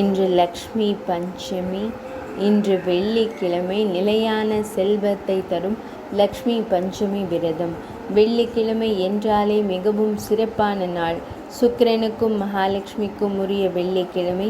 இன்று லக்ஷ்மி பஞ்சமி. இன்று வெள்ளிக்கிழமை. நிலையான செல்வத்தை தரும் லக்ஷ்மி பஞ்சமி விரதம். வெள்ளிக்கிழமை என்றாலே மிகவும் சிறப்பான நாள். சுக்கிரனுக்கும் மகாலட்சுமிக்கும் உரிய வெள்ளிக்கிழமை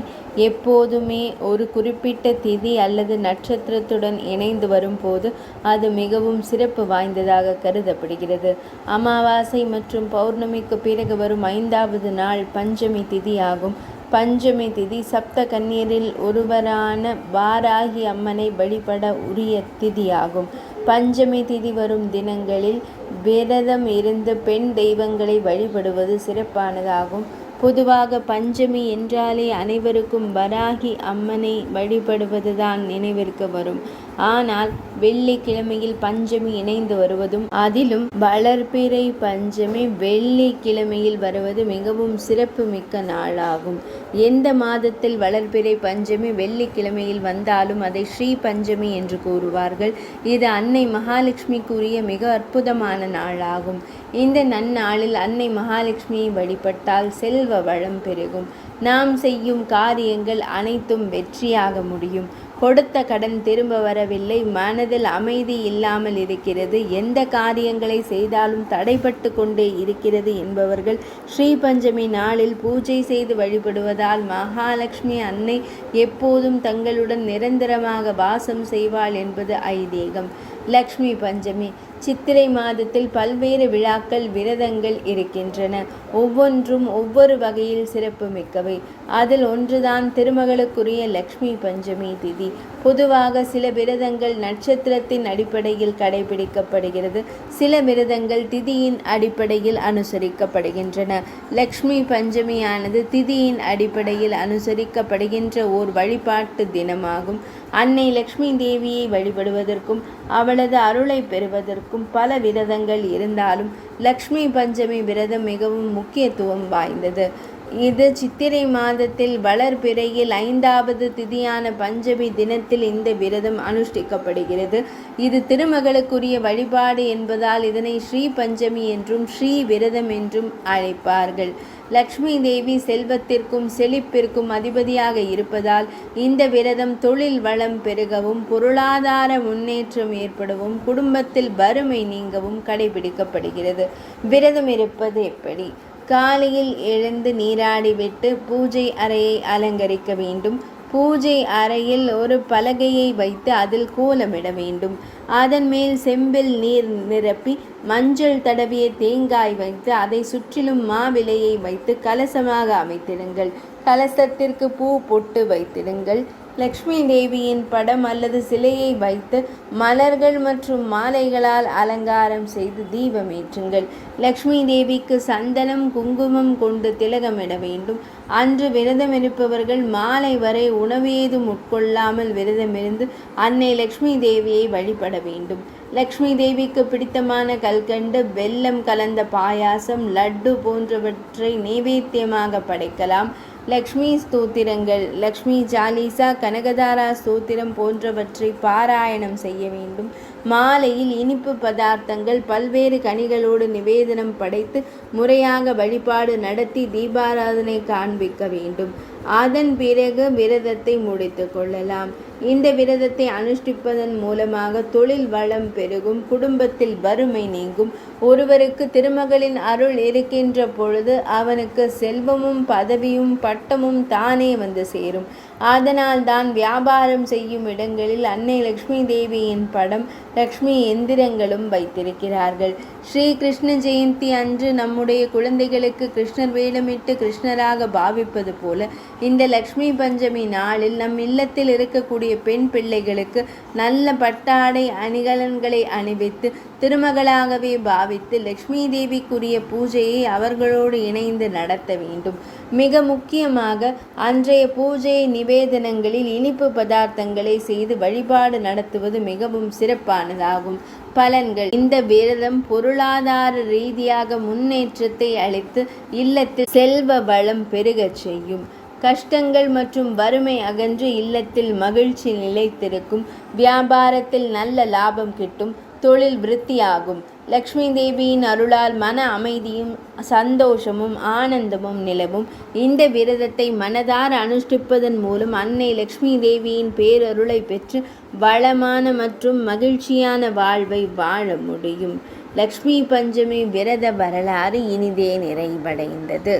எப்போதுமே ஒரு குறிப்பிட்ட திதி அல்லது நட்சத்திரத்துடன் இணைந்து வரும்போது அது மிகவும் சிறப்பு வாய்ந்ததாக கருதப்படுகிறது. அமாவாசை மற்றும் பௌர்ணமிக்கு பிறகு வரும் 5வது நாள் பஞ்சமி திதி ஆகும். பஞ்சமி திதி சப்த கன்னியரில் ஒருவரான வாராகி அம்மனை வழிபட உரிய திதியாகும். பஞ்சமி திதி வரும் தினங்களில் விரதம் இருந்து பெண் தெய்வங்களை வழிபடுவது சிறப்பானதாகும். பொதுவாக பஞ்சமி என்றாலே அனைவருக்கும் வராகி அம்மனை வழிபடுவதுதான் நினைவிற்கு வரும். ஆனால் வெள்ளிக்கிழமையில் பஞ்சமி இணைந்து வருவதும், அதிலும் வளர்பிறை பஞ்சமி வெள்ளிக்கிழமையில் வருவது மிகவும் சிறப்பு மிக்க நாளாகும். எந்த மாதத்தில் வளர்பிறை பஞ்சமி வெள்ளிக்கிழமையில் வந்தாலும் அதை ஸ்ரீ பஞ்சமி என்று கூறுவார்கள். இது அன்னை மகாலட்சுமிக்குரிய மிக அற்புதமான நாளாகும். இந்த நன்னாளில் அன்னை மகாலட்சுமியை வழிபட்டால் செல்வ வளம் பெருகும். நாம் செய்யும் காரியங்கள் அனைத்தும் வெற்றியாக முடியும். கொடுத்த கடன் திரும்ப வரவில்லை, மனதில் அமைதி இல்லாமல் இருக்கிறது, எந்த காரியங்களை செய்தாலும் தடைபட்டு கொண்டே இருக்கிறது என்பவர்கள் ஸ்ரீ பஞ்சமி நாளில் பூஜை செய்து வழிபடுவதால் மகாலட்சுமி அன்னை எப்போதும் தங்களுடன் நிரந்தரமாக வாசம் செய்வாள் என்பது ஐதீகம். லக்ஷ்மி பஞ்சமி. சித்திரை மாதத்தில் பல்வேறு விழாக்கள் விரதங்கள் இருக்கின்றன. ஒவ்வொன்றும் ஒவ்வொரு வகையில் சிறப்பு மிக்கவை. அதில் ஒன்றுதான் திருமகளுக்குரிய லக்ஷ்மி பஞ்சமி திதி. பொதுவாக சில விரதங்கள் நட்சத்திரத்தின் அடிப்படையில் கடைபிடிக்கப்படுகிறது, சில விரதங்கள் திதியின் அடிப்படையில் அனுசரிக்கப்படுகின்றன. லக்ஷ்மி பஞ்சமியானது திதியின் அடிப்படையில் அனுசரிக்கப்படுகின்ற ஓர் வழிபாட்டு தினமாகும். அன்னை லக்ஷ்மி தேவியை வழிபடுவதற்கும் அவளது அருளை பெறுவதற்கும் பல விரதங்கள் இருந்தாலும் லக்ஷ்மி பஞ்சமி விரதம் மிகவும் முக்கியத்துவம் வாய்ந்தது. இது சித்திரை மாதத்தில் வளர்பிறையில் 5வது திதியான பஞ்சமி தினத்தில் இந்த விரதம் அனுஷ்டிக்கப்படுகிறது. இது திருமகளுக்குரிய வழிபாடு என்பதால் இதனை ஸ்ரீ பஞ்சமி என்றும் ஸ்ரீ விரதம் என்றும் அழைப்பார்கள். லக்ஷ்மி தேவி செல்வத்திற்கும் செழிப்பிற்கும் அதிபதியாக இருப்பதால் இந்த விரதம் தொழில் வளம் பெருகவும், பொருளாதார முன்னேற்றம் ஏற்படவும், குடும்பத்தில் வறுமை நீங்கவும் கடைபிடிக்கப்படுகிறது. விரதம் இருப்பது எப்படி? காலையில் எழுந்து நீராடிவிட்டு பூஜை அறையை அலங்கரிக்க வேண்டும். பூஜை அறையில் ஒரு பலகையை வைத்து அதில் கோலமிட வேண்டும். அதன் மேல் செம்பில் நீர் நிரப்பி மஞ்சள் தடவிய தேங்காய் வைத்து அதை சுற்றிலும் மாவிலையை வைத்து கலசமாக அமைத்திடுங்கள். கலசத்திற்கு பூ பொட்டு வைத்திடுங்கள். லக்ஷ்மி தேவியின் படம் அல்லது சிலையை வைத்து மலர்கள் மற்றும் மாலைகளால் அலங்காரம் செய்து தீபம் ஏற்றுங்கள். லக்ஷ்மி தேவிக்கு சந்தனம் குங்குமம் கொண்டு திலகமிட வேண்டும். அன்று விரதம் இருப்பவர்கள் மாலை வரை உணவேதும் உட்கொள்ளாமல் விரதமிருந்து அன்னை லக்ஷ்மி தேவியை வழிபட வேண்டும். லக்ஷ்மி தேவிக்கு பிடித்தமான கல்கண்டு, வெல்லம் கலந்த பாயாசம், லட்டு போன்றவற்றை நைவேத்தியமாக படைக்கலாம். லக்ஷ்மி ஸ்தோத்திரங்கள், லக்ஷ்மி சாலிசா, கனகதாரா ஸ்தோத்திரம் போன்றவற்றை பாராயணம் செய்ய வேண்டும். மாலையில் இனிப்பு பதார்த்தங்கள் பல்வேறு கனிகளோடு நிவேதனம் படைத்து முறையாக வழிபாடு நடத்தி தீபாராதனை காண்பிக்க வேண்டும். அதன் பிறகு விரதத்தை முடித்து கொள்ளலாம். இந்த விரதத்தை அனுஷ்டிப்பதன் மூலமாக தொழில் வளம் பெருகும், குடும்பத்தில் வறுமை நீங்கும். ஒருவருக்கு திருமகளின் அருள் இருக்கின்ற பொழுது அவனுக்கு செல்வமும் பதவியும் பட்டமும் தானே வந்து சேரும். அதனால் தான் வியாபாரம் செய்யும் இடங்களில் அன்னை லக்ஷ்மி தேவியின் படம், லக்ஷ்மி எந்திரங்களும் வைத்திருக்கிறார்கள். ஸ்ரீ கிருஷ்ண ஜெயந்தி அன்று நம்முடைய குழந்தைகளுக்கு கிருஷ்ணர் வேடமிட்டு கிருஷ்ணராக பாவிப்பது போல இந்த லக்ஷ்மி பஞ்சமி நாளில் நம் இல்லத்தில் இருக்கக்கூடிய பெண் பிள்ளைகளுக்கு நல்ல பட்டாடை அணிகலன்களை அணிவித்து திருமகளாகவே பாவித்து லக்ஷ்மி தேவிக்குரிய பூஜையை அவர்களோடு இணைந்து நடத்த வேண்டும். மிக முக்கியமாக அன்றைய பூஜை நிவேதனங்களில் இனிப்பு பதார்த்தங்களை செய்து வழிபாடு நடத்துவது மிகவும் சிறப்பானதாகும். பலன்கள். இந்த விரதம் பொருளாதார ரீதியாக முன்னேற்றத்தை அளித்து இல்லத்தில் செல்வ வளம் பெருகச் செய்யும். கஷ்டங்கள் மற்றும் வறுமை அகன்று இல்லத்தில் மகிழ்ச்சி நிலைத்திருக்கும். வியாபாரத்தில் நல்ல லாபம் கிட்டும். தொழில் விருத்தியாகும். லக்ஷ்மி தேவியின் அருளால் மன அமைதியும் சந்தோஷமும் ஆனந்தமும் நிலவும். இந்த விரதத்தை மனதார அனுஷ்டிப்பதன் மூலம் அன்னை லக்ஷ்மி தேவியின் பேரருளை பெற்று வளமான மற்றும் மகிழ்ச்சியான வாழ்வை வாழ முடியும். லக்ஷ்மி பஞ்சமி விரத வரலாறு இனிதே நிறைவடைந்தது.